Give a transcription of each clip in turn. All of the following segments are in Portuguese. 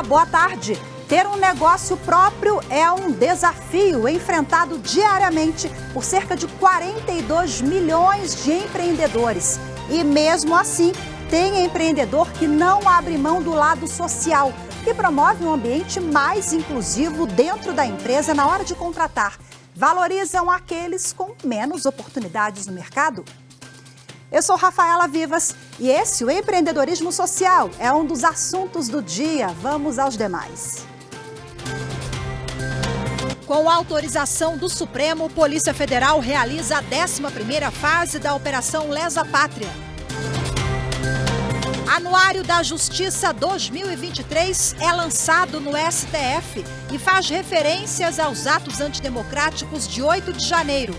boa tarde. Ter um negócio próprio é um desafio enfrentado diariamente por cerca de 42 milhões de empreendedores. E mesmo assim, tem empreendedor que não abre mão do lado social e promove um ambiente mais inclusivo dentro da empresa na hora de contratar. Valorizam aqueles com menos oportunidades no mercado. Eu sou Rafaela Vivas e esse, o empreendedorismo social, é um dos assuntos do dia. Vamos aos demais. Com a autorização do Supremo, Polícia Federal realiza a 11ª fase da Operação Lesa Pátria. Anuário da Justiça 2023 é lançado no STF e faz referências aos atos antidemocráticos de 8 de janeiro.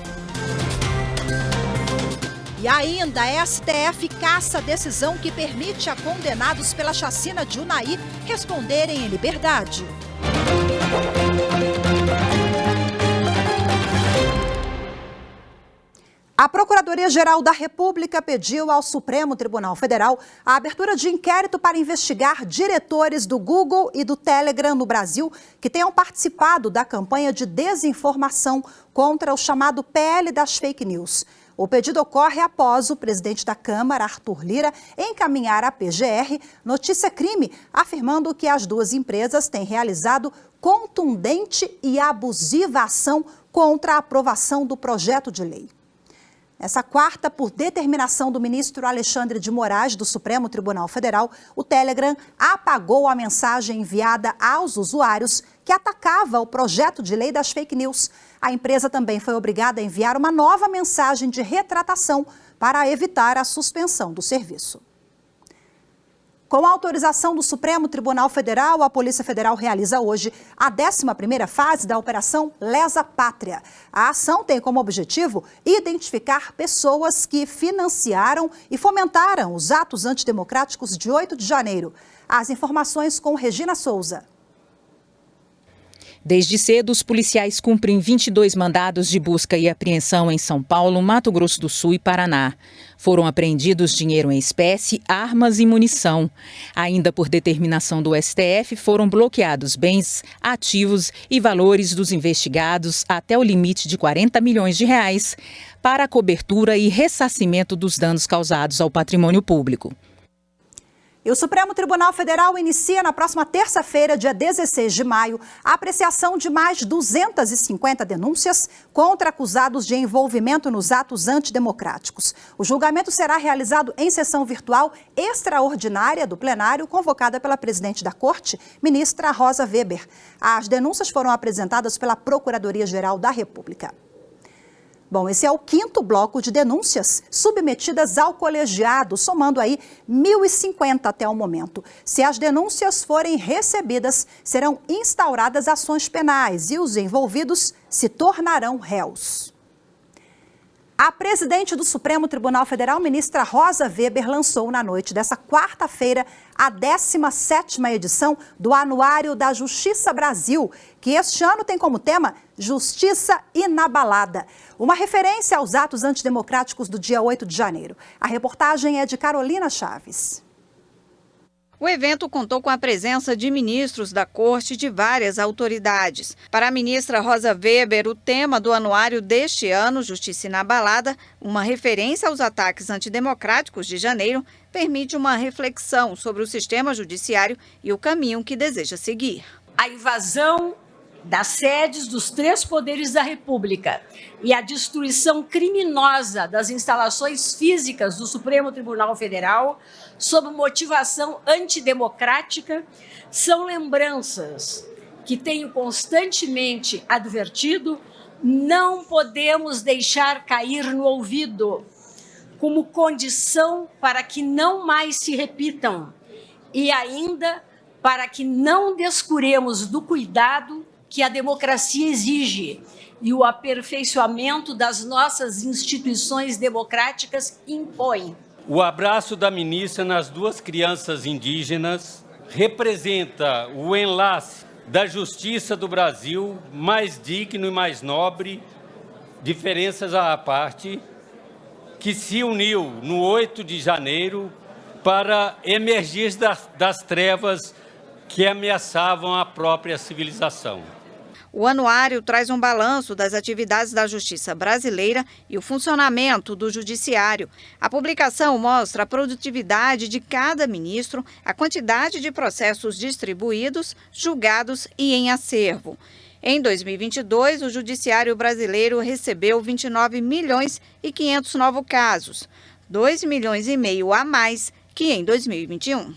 E ainda a STF caça a decisão que permite a condenados pela chacina de Unai responderem em liberdade. A Procuradoria-Geral da República pediu ao Supremo Tribunal Federal a abertura de inquérito para investigar diretores do Google e do Telegram no Brasil que tenham participado da campanha de desinformação contra o chamado PL das fake news. O pedido ocorre após o presidente da Câmara, Arthur Lira, encaminhar à PGR notícia-crime, afirmando que as duas empresas têm realizado contundente e abusiva ação contra a aprovação do projeto de lei. Nessa quarta, por determinação do ministro Alexandre de Moraes, do Supremo Tribunal Federal, o Telegram apagou a mensagem enviada aos usuários que atacava o projeto de lei das fake news. A empresa também foi obrigada a enviar uma nova mensagem de retratação para evitar a suspensão do serviço. Com a autorização do Supremo Tribunal Federal, a Polícia Federal realiza hoje a 11ª fase da Operação Lesa Pátria. A ação tem como objetivo identificar pessoas que financiaram e fomentaram os atos antidemocráticos de 8 de janeiro. As informações com Regina Souza. Desde cedo, os policiais cumprem 22 mandados de busca e apreensão em São Paulo, Mato Grosso do Sul e Paraná. Foram apreendidos dinheiro em espécie, armas e munição. Ainda por determinação do STF, foram bloqueados bens, ativos e valores dos investigados até o limite de R$40 milhões para a cobertura e ressarcimento dos danos causados ao patrimônio público. E o Supremo Tribunal Federal inicia na próxima terça-feira, dia 16 de maio, a apreciação de mais 250 denúncias contra acusados de envolvimento nos atos antidemocráticos. O julgamento será realizado em sessão virtual extraordinária do plenário, convocada pela presidente da Corte, ministra Rosa Weber. As denúncias foram apresentadas pela Procuradoria-Geral da República. Bom, esse é o 5º bloco de denúncias submetidas ao colegiado, somando aí 1.050 até o momento. Se as denúncias forem recebidas, serão instauradas ações penais e os envolvidos se tornarão réus. A presidente do Supremo Tribunal Federal, ministra Rosa Weber, lançou na noite dessa quarta-feira a 17ª edição do Anuário da Justiça Brasil, que este ano tem como tema Justiça Inabalada, uma referência aos atos antidemocráticos do dia 8 de janeiro. A reportagem é de Carolina Chaves. O evento contou com a presença de ministros da Corte e de várias autoridades. Para a ministra Rosa Weber, o tema do anuário deste ano, Justiça Inabalada, uma referência aos ataques antidemocráticos de janeiro, permite uma reflexão sobre o sistema judiciário e o caminho que deseja seguir. A invasão das sedes dos 3 poderes da República e a destruição criminosa das instalações físicas do Supremo Tribunal Federal, sob motivação antidemocrática, são lembranças que tenho constantemente advertido, não podemos deixar cair no ouvido, como condição para que não mais se repitam e ainda para que não descuremos do cuidado que a democracia exige e o aperfeiçoamento das nossas instituições democráticas impõe. O abraço da ministra nas 2 crianças indígenas representa o enlace da justiça do Brasil mais digno e mais nobre, diferenças à parte, que se uniu no 8 de janeiro para emergir das trevas que ameaçavam a própria civilização. O anuário traz um balanço das atividades da Justiça brasileira e o funcionamento do Judiciário. A publicação mostra a produtividade de cada ministro, a quantidade de processos distribuídos, julgados e em acervo. Em 2022, o Judiciário brasileiro recebeu 29 milhões e 500 novos casos, 2,5 milhões a mais que em 2021.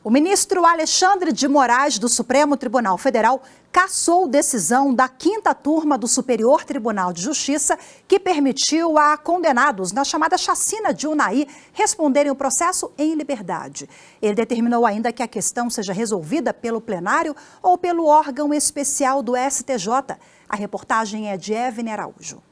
O ministro Alexandre de Moraes, do Supremo Tribunal Federal, cassou decisão da 5ª turma do Superior Tribunal de Justiça que permitiu a condenados na chamada chacina de Unai responderem o processo em liberdade. Ele determinou ainda que a questão seja resolvida pelo plenário ou pelo órgão especial do STJ. A reportagem é de Evne Araújo.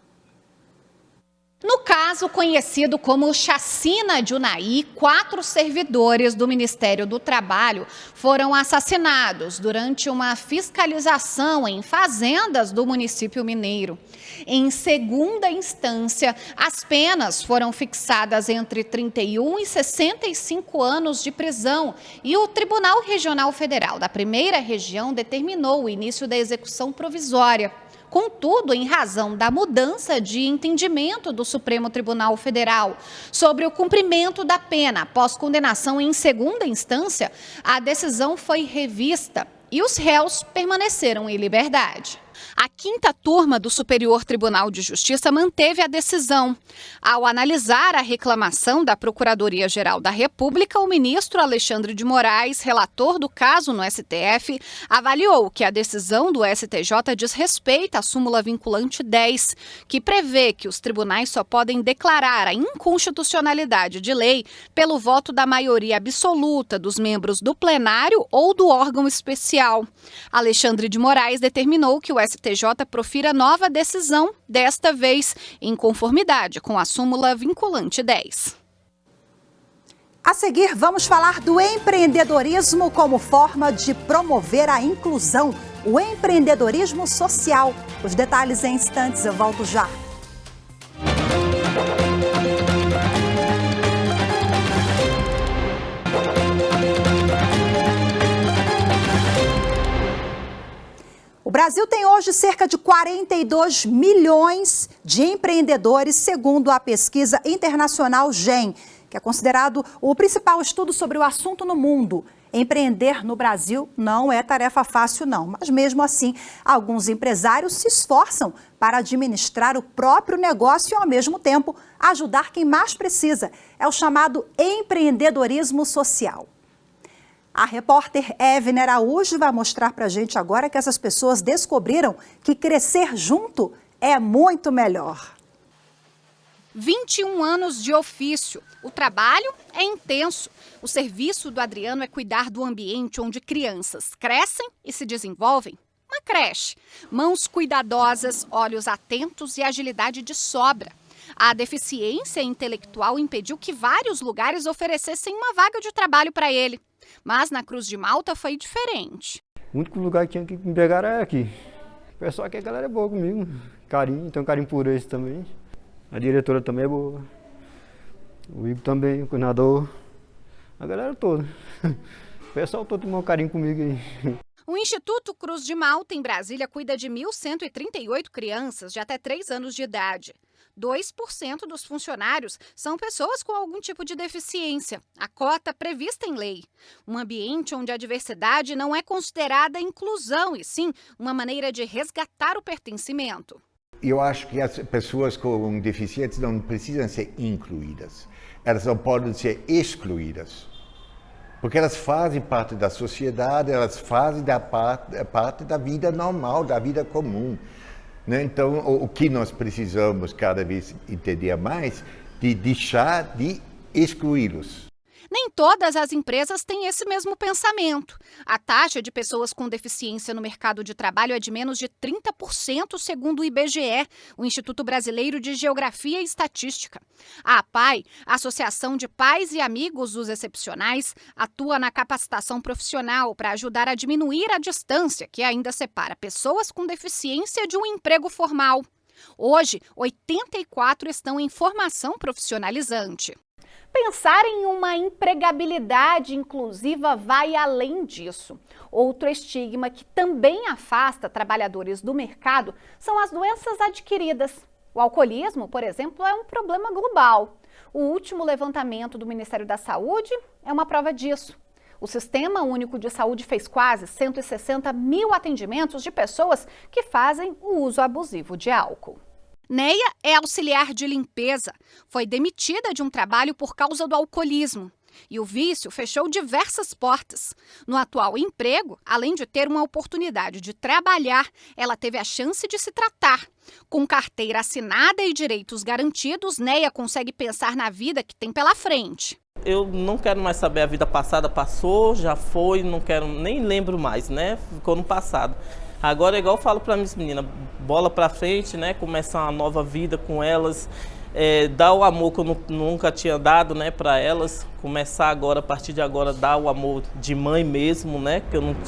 No caso conhecido como Chacina de Unai, 4 servidores do Ministério do Trabalho foram assassinados durante uma fiscalização em fazendas do município mineiro. Em segunda instância, as penas foram fixadas entre 31 e 65 anos de prisão e o Tribunal Regional Federal da Primeira Região determinou o início da execução provisória. Contudo, em razão da mudança de entendimento do Supremo Tribunal Federal sobre o cumprimento da pena após condenação em segunda instância, a decisão foi revista e os réus permaneceram em liberdade. A 5ª turma do Superior Tribunal de Justiça manteve a decisão. Ao analisar a reclamação da Procuradoria-Geral da República, o ministro Alexandre de Moraes, relator do caso no STF, avaliou que a decisão do STJ diz respeito à súmula vinculante 10, que prevê que os tribunais só podem declarar a inconstitucionalidade de lei pelo voto da maioria absoluta dos membros do plenário ou do órgão especial. Alexandre de Moraes determinou que o STJ profira nova decisão, desta vez em conformidade com a súmula vinculante 10. A seguir, vamos falar do empreendedorismo como forma de promover a inclusão, o empreendedorismo social. Os detalhes em instantes, eu volto já. O Brasil tem hoje cerca de 42 milhões de empreendedores, segundo a pesquisa internacional GEM, que é considerado o principal estudo sobre o assunto no mundo. Empreender no Brasil não é tarefa fácil, não. Mas mesmo assim, alguns empresários se esforçam para administrar o próprio negócio e, ao mesmo tempo, ajudar quem mais precisa. É o chamado empreendedorismo social. A repórter Evne Araújo vai mostrar para a gente agora que essas pessoas descobriram que crescer junto é muito melhor. 21 anos de ofício. O trabalho é intenso. O serviço do Adriano é cuidar do ambiente onde crianças crescem e se desenvolvem. Uma creche. Mãos cuidadosas, olhos atentos e agilidade de sobra. A deficiência intelectual impediu que vários lugares oferecessem uma vaga de trabalho para ele. Mas na Cruz de Malta foi diferente. O único lugar que tinha que me pegar era aqui. O pessoal aqui, a galera é boa comigo. Carinho, tem um carinho por eles também. A diretora também é boa. O Igor também, o coordenador. A galera toda. O pessoal todo tem um carinho comigo aí. O Instituto Cruz de Malta, em Brasília, cuida de 1.138 crianças de até 3 anos de idade. 2% dos funcionários são pessoas com algum tipo de deficiência, a cota prevista em lei. Um ambiente onde a diversidade não é considerada inclusão, e sim uma maneira de resgatar o pertencimento. Eu acho que as pessoas com deficiências não precisam ser incluídas, elas não podem ser excluídas. Porque elas fazem parte da sociedade, elas fazem parte da vida normal, da vida comum. Então, o que nós precisamos cada vez entender mais, de deixar de excluí-los. Nem todas as empresas têm esse mesmo pensamento. A taxa de pessoas com deficiência no mercado de trabalho é de menos de 30%, segundo o IBGE, o Instituto Brasileiro de Geografia e Estatística. A APAI, Associação de Pais e Amigos dos Excepcionais, atua na capacitação profissional para ajudar a diminuir a distância que ainda separa pessoas com deficiência de um emprego formal. Hoje, 84 estão em formação profissionalizante. Pensar em uma empregabilidade inclusiva vai além disso. Outro estigma que também afasta trabalhadores do mercado são as doenças adquiridas. O alcoolismo, por exemplo, é um problema global. O último levantamento do Ministério da Saúde é uma prova disso. O Sistema Único de Saúde fez quase 160 mil atendimentos de pessoas que fazem o uso abusivo de álcool. Neia é auxiliar de limpeza. Foi demitida de um trabalho por causa do alcoolismo. E o vício fechou diversas portas. No atual emprego, além de ter uma oportunidade de trabalhar, ela teve a chance de se tratar. Com carteira assinada e direitos garantidos, Neia consegue pensar na vida que tem pela frente. Eu não quero mais saber, a vida passada passou, já foi, não quero, nem lembro mais, né? Ficou no passado. Agora, igual eu falo para minhas meninas, bola para frente, né? Começar uma nova vida com elas, dar o amor que eu nunca tinha dado, né, para elas. Começar agora, a partir de agora, dar o amor de mãe mesmo, né,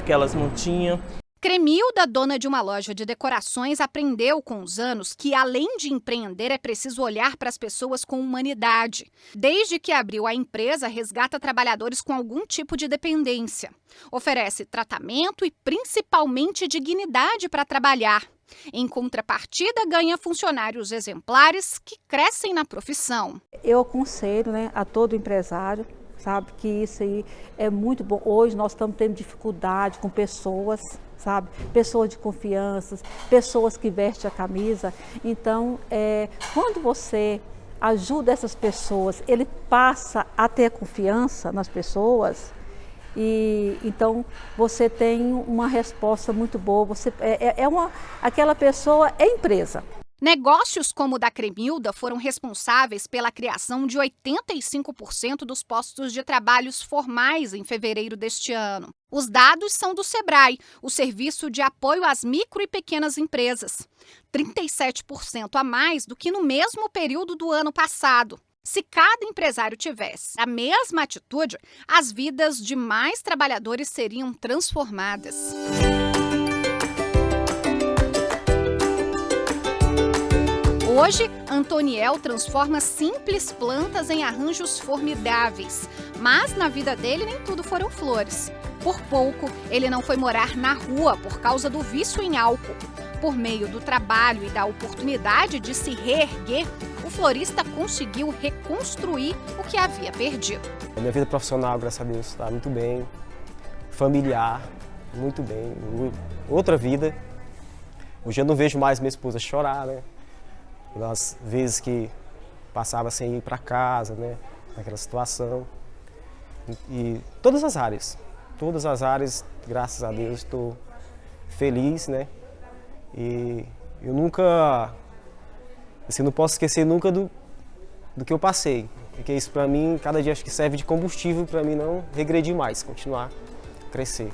que elas não tinham. Cremilda, dona de uma loja de decorações, aprendeu com os anos que, além de empreender, é preciso olhar para as pessoas com humanidade. Desde que abriu a empresa, resgata trabalhadores com algum tipo de dependência. Oferece tratamento e, principalmente, dignidade para trabalhar. Em contrapartida, ganha funcionários exemplares que crescem na profissão. Eu aconselho, a todo empresário, sabe, que isso aí é muito bom. Hoje nós estamos tendo dificuldade com pessoas, sabe, pessoas de confiança, pessoas que vestem a camisa. Então, quando você ajuda essas pessoas, ele passa a ter confiança nas pessoas. E então você tem uma resposta muito boa. Aquela pessoa é empresa. Negócios como o da Cremilda foram responsáveis pela criação de 85% dos postos de trabalhos formais em fevereiro deste ano. Os dados são do Sebrae, o Serviço de Apoio às Micro e Pequenas Empresas. 37% a mais do que no mesmo período do ano passado. Se cada empresário tivesse a mesma atitude, as vidas de mais trabalhadores seriam transformadas. Hoje, Antoniel transforma simples plantas em arranjos formidáveis. Mas na vida dele nem tudo foram flores. Por pouco, ele não foi morar na rua por causa do vício em álcool. Por meio do trabalho e da oportunidade de se reerguer, o florista conseguiu reconstruir o que havia perdido. A minha vida profissional, graças a Deus, está muito bem. Familiar, muito bem. Outra vida. Hoje eu não vejo mais minha esposa chorar, né? Pelas vezes que passava sem ir para casa, né? Naquela situação. E todas as áreas, graças a Deus, estou feliz, né? E eu nunca, assim, não posso esquecer nunca do que eu passei. Porque isso para mim, cada dia acho que serve de combustível para mim não regredir mais, continuar a crescer.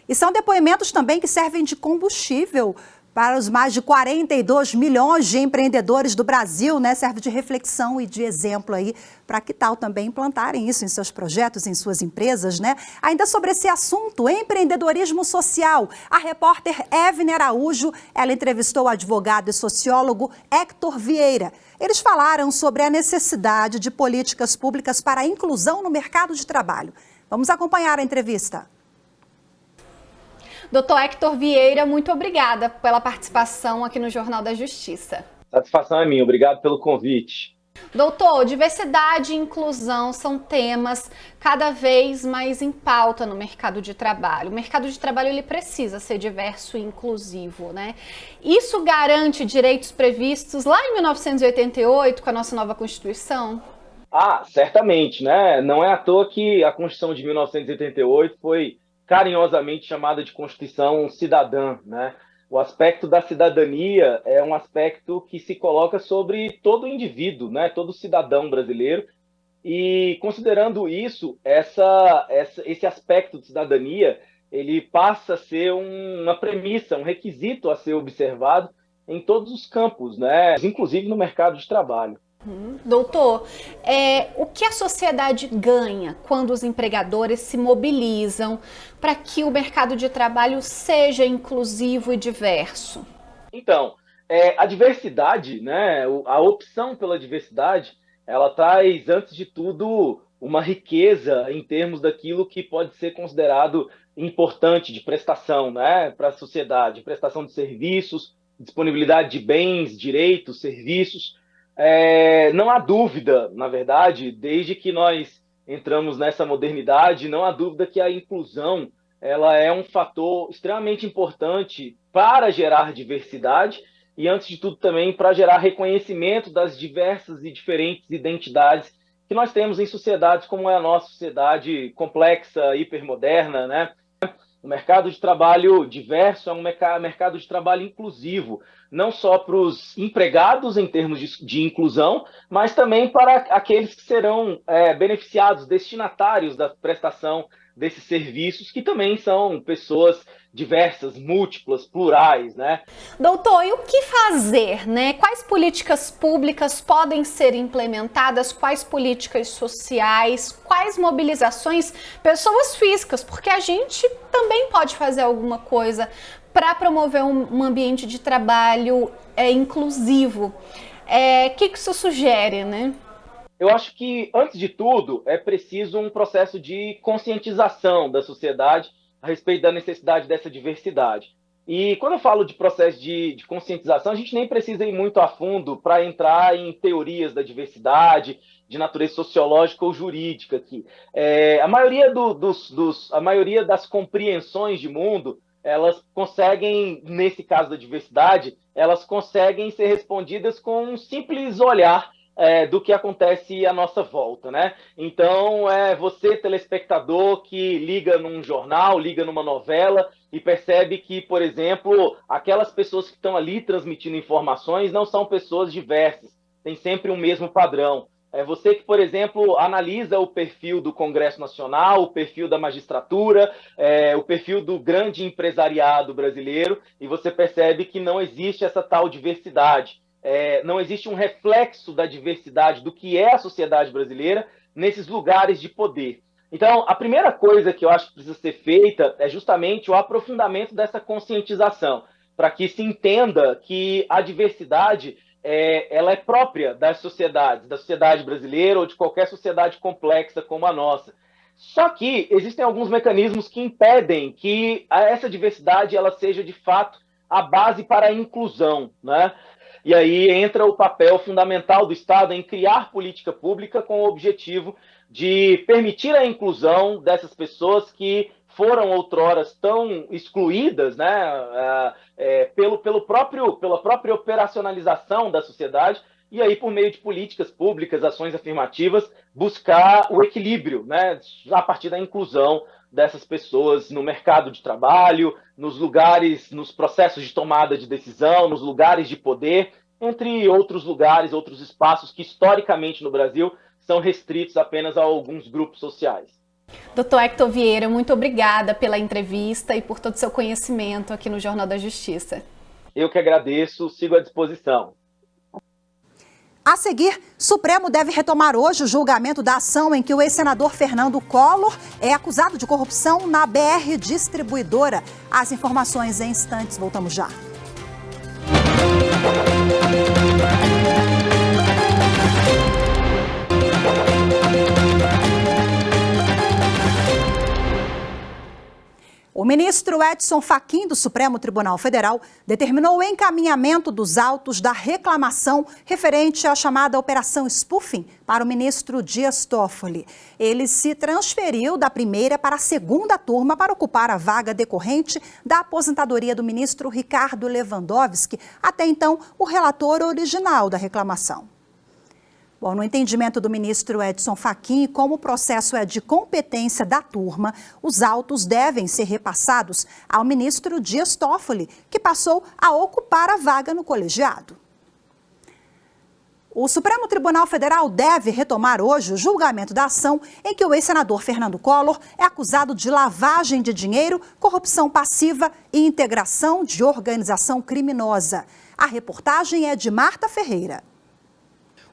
E são depoimentos também que servem de combustível para os mais de 42 milhões de empreendedores do Brasil, né? Serve de reflexão e de exemplo aí para que tal também implantarem isso em seus projetos, em suas empresas, né? Ainda sobre esse assunto, empreendedorismo social, a repórter Evne Araújo, ela entrevistou o advogado e sociólogo Héctor Vieira. Eles falaram sobre a necessidade de políticas públicas para a inclusão no mercado de trabalho. Vamos acompanhar a entrevista. Doutor Héctor Vieira, muito obrigada pela participação aqui no Jornal da Justiça. Satisfação é minha, obrigado pelo convite. Doutor, diversidade e inclusão são temas cada vez mais em pauta no mercado de trabalho. O mercado de trabalho ele precisa ser diverso e inclusivo, né? Isso garante direitos previstos lá em 1988 com a nossa nova Constituição? Certamente, né? Não é à toa que a Constituição de 1988 foi carinhosamente chamada de Constituição Cidadã, né? O aspecto da cidadania é um aspecto que se coloca sobre todo indivíduo, né? Todo cidadão brasileiro. E considerando isso, esse aspecto de cidadania, ele passa a ser uma premissa, um requisito a ser observado em todos os campos, né? Inclusive no mercado de trabalho. Doutor, o que a sociedade ganha quando os empregadores se mobilizam para que o mercado de trabalho seja inclusivo e diverso? Então, a diversidade, né, a opção pela diversidade, ela traz, antes de tudo, uma riqueza em termos daquilo que pode ser considerado importante de prestação, né, para a sociedade, prestação de serviços, disponibilidade de bens, direitos, serviços. Não há dúvida, na verdade, desde que nós entramos nessa modernidade, não há dúvida que a inclusão ela é um fator extremamente importante para gerar diversidade e, antes de tudo, também para gerar reconhecimento das diversas e diferentes identidades que nós temos em sociedades como é a nossa sociedade complexa, hipermoderna, né? O mercado de trabalho diverso é um mercado de trabalho inclusivo, não só para os empregados em termos de inclusão, mas também para aqueles que serão beneficiados, destinatários da prestação desses serviços, que também são pessoas diversas, múltiplas, plurais, né? Doutor, e o que fazer, né? Quais políticas públicas podem ser implementadas? Quais políticas sociais? Quais mobilizações? Pessoas físicas, porque a gente também pode fazer alguma coisa para promover um ambiente de trabalho inclusivo. O que isso sugere, né? Eu acho que, antes de tudo, é preciso um processo de conscientização da sociedade a respeito da necessidade dessa diversidade. E quando eu falo de processo de conscientização, a gente nem precisa ir muito a fundo para entrar em teorias da diversidade, de natureza sociológica ou jurídica aqui. A maioria das compreensões de mundo, elas conseguem, nesse caso da diversidade, elas conseguem ser respondidas com um simples olhar do que acontece à nossa volta, né? Então, você, telespectador, que liga num jornal, liga numa novela e percebe que, por exemplo, aquelas pessoas que estão ali transmitindo informações não são pessoas diversas, tem sempre um mesmo padrão. Você que, por exemplo, analisa o perfil do Congresso Nacional, o perfil da magistratura, o perfil do grande empresariado brasileiro, e você percebe que não existe essa tal diversidade. Não existe um reflexo da diversidade do que é a sociedade brasileira nesses lugares de poder. Então, a primeira coisa que eu acho que precisa ser feita é justamente o aprofundamento dessa conscientização, para que se entenda que a diversidade ela é própria das sociedades, da sociedade brasileira ou de qualquer sociedade complexa como a nossa. Só que existem alguns mecanismos que impedem que essa diversidade ela seja, de fato, a base para a inclusão, né? E aí entra o papel fundamental do Estado em criar política pública com o objetivo de permitir a inclusão dessas pessoas que foram outrora tão excluídas, né, pela própria operacionalização da sociedade, e aí, por meio de políticas públicas, ações afirmativas, buscar o equilíbrio, né, a partir da inclusão dessas pessoas no mercado de trabalho, nos lugares, nos processos de tomada de decisão, nos lugares de poder, entre outros lugares, outros espaços que historicamente no Brasil são restritos apenas a alguns grupos sociais. Doutor Hector Vieira, muito obrigada pela entrevista e por todo o seu conhecimento aqui no Jornal da Justiça. Eu que agradeço, sigo à disposição. A seguir, Supremo deve retomar hoje o julgamento da ação em que o ex-senador Fernando Collor é acusado de corrupção na BR Distribuidora. As informações em instantes, voltamos já. O ministro Edson Fachin, do Supremo Tribunal Federal, determinou o encaminhamento dos autos da reclamação referente à chamada Operação Spoofing para o ministro Dias Toffoli. Ele se transferiu da primeira para a segunda turma para ocupar a vaga decorrente da aposentadoria do ministro Ricardo Lewandowski, até então o relator original da reclamação. Bom, no entendimento do ministro Edson Fachin, como o processo é de competência da turma, os autos devem ser repassados ao ministro Dias Toffoli, que passou a ocupar a vaga no colegiado. O Supremo Tribunal Federal deve retomar hoje o julgamento da ação em que o ex-senador Fernando Collor é acusado de lavagem de dinheiro, corrupção passiva e integração de organização criminosa. A reportagem é de Marta Ferreira.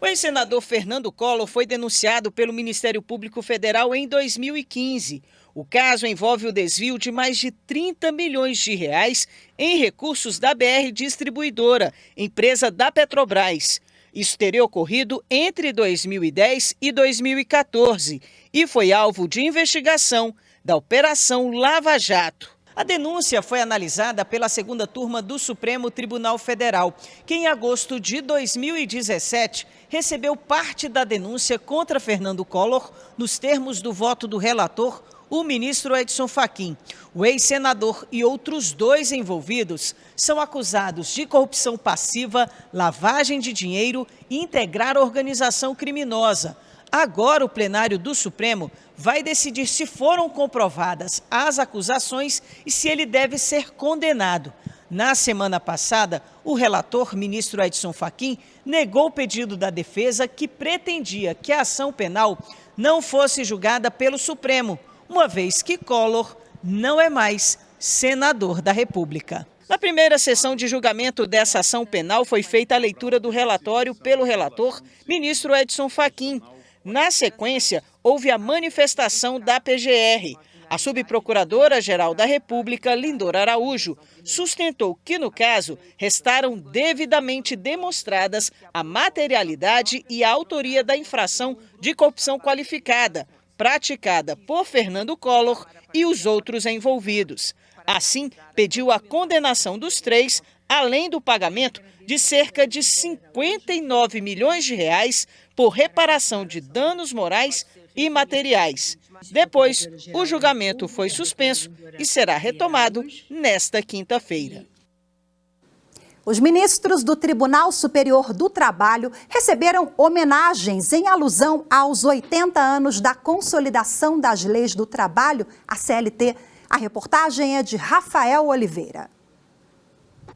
O ex-senador Fernando Collor foi denunciado pelo Ministério Público Federal em 2015. O caso envolve o desvio de mais de 30 milhões de reais em recursos da BR Distribuidora, empresa da Petrobras. Isso teria ocorrido entre 2010 e 2014 e foi alvo de investigação da Operação Lava Jato. A denúncia foi analisada pela segunda turma do Supremo Tribunal Federal, que em agosto de 2017 recebeu parte da denúncia contra Fernando Collor nos termos do voto do relator, o ministro Edson Fachin. O ex-senador e outros 2 envolvidos são acusados de corrupção passiva, lavagem de dinheiro e integrar organização criminosa. Agora o plenário do Supremo vai decidir se foram comprovadas as acusações e se ele deve ser condenado. Na semana passada, o relator, ministro Edson Fachin, negou o pedido da defesa que pretendia que a ação penal não fosse julgada pelo Supremo, uma vez que Collor não é mais senador da República. Na primeira sessão de julgamento dessa ação penal foi feita a leitura do relatório pelo relator, ministro Edson Fachin. Na sequência, houve a manifestação da PGR. A subprocuradora-geral da República, Lindor Araújo, sustentou que, no caso, restaram devidamente demonstradas a materialidade e a autoria da infração de corrupção qualificada, praticada por Fernando Collor e os outros envolvidos. Assim, pediu a condenação dos 3, além do pagamento de cerca de 59 milhões de reais por reparação de danos morais e materiais. Depois, o julgamento foi suspenso e será retomado nesta quinta-feira. Os ministros do Tribunal Superior do Trabalho receberam homenagens em alusão aos 80 anos da Consolidação das Leis do Trabalho, a CLT. A reportagem é de Rafael Oliveira.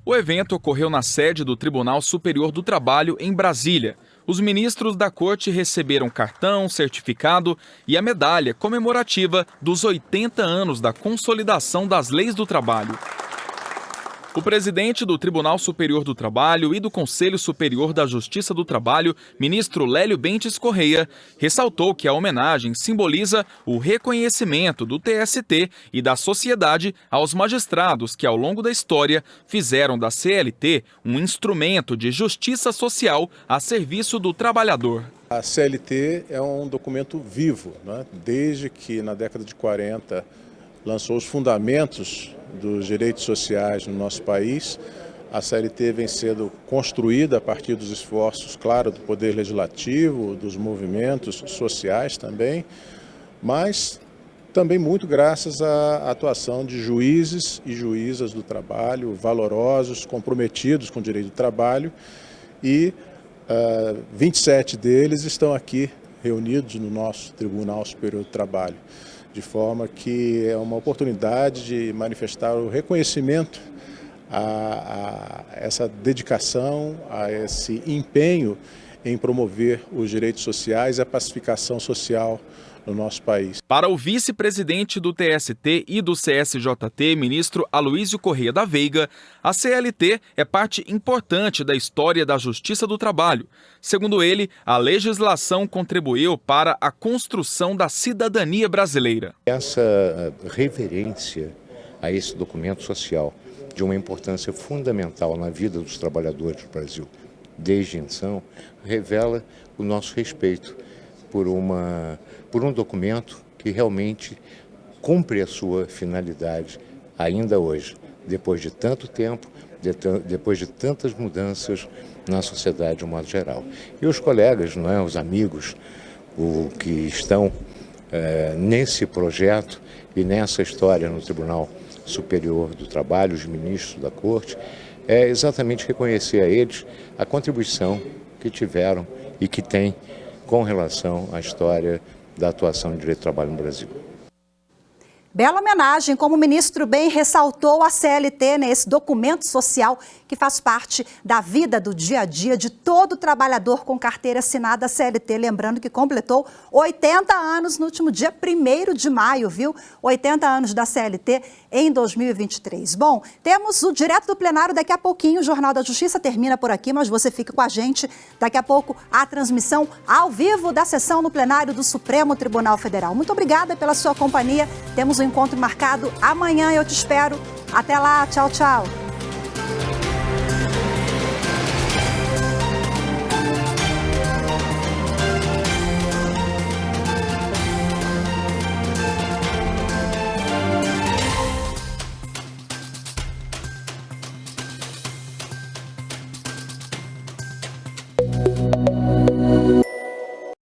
O evento ocorreu na sede do Tribunal Superior do Trabalho, em Brasília. Os ministros da corte receberam cartão, certificado e a medalha comemorativa dos 80 anos da Consolidação das Leis do Trabalho. O presidente do Tribunal Superior do Trabalho e do Conselho Superior da Justiça do Trabalho, ministro Lélio Bentes Correia, ressaltou que a homenagem simboliza o reconhecimento do TST e da sociedade aos magistrados que, ao longo da história, fizeram da CLT um instrumento de justiça social a serviço do trabalhador. A CLT é um documento vivo, né? Desde que, na década de 40, lançou os fundamentos dos direitos sociais no nosso país. A CLT vem sendo construída a partir dos esforços, claro, do Poder Legislativo, dos movimentos sociais também, mas também muito graças à atuação de juízes e juízas do trabalho, valorosos, comprometidos com o direito do trabalho, e 27 deles estão aqui reunidos no nosso Tribunal Superior do Trabalho, de forma que é uma oportunidade de manifestar o reconhecimento a essa dedicação, a esse empenho em promover os direitos sociais e a pacificação social no nosso país. Para o vice-presidente do TST e do CSJT, ministro Aloísio Correia da Veiga, a CLT é parte importante da história da Justiça do Trabalho. Segundo ele, a legislação contribuiu para a construção da cidadania brasileira. Essa reverência a esse documento social, de uma importância fundamental na vida dos trabalhadores do Brasil, desde então, revela o nosso respeito por um documento que realmente cumpre a sua finalidade ainda hoje, depois de tanto tempo, depois de tantas mudanças na sociedade de um modo geral. E os colegas, não é, os amigos, que estão nesse projeto e nessa história no Tribunal Superior do Trabalho, os ministros da Corte, é exatamente reconhecer a eles a contribuição que tiveram e que têm com relação à história da atuação do direito do trabalho no Brasil. Bela homenagem, como o ministro bem ressaltou, a CLT, né, esse documento social que faz parte da vida do dia a dia de todo trabalhador com carteira assinada CLT. Lembrando que completou 80 anos no último dia 1º de maio, viu? 80 anos da CLT em 2023. Bom, temos o Direto do Plenário daqui a pouquinho. O Jornal da Justiça termina por aqui, mas você fica com a gente. Daqui a pouco a transmissão ao vivo da sessão no plenário do Supremo Tribunal Federal. Muito obrigada pela sua companhia. Temos um encontro marcado amanhã, eu te espero. Até lá, tchau, tchau.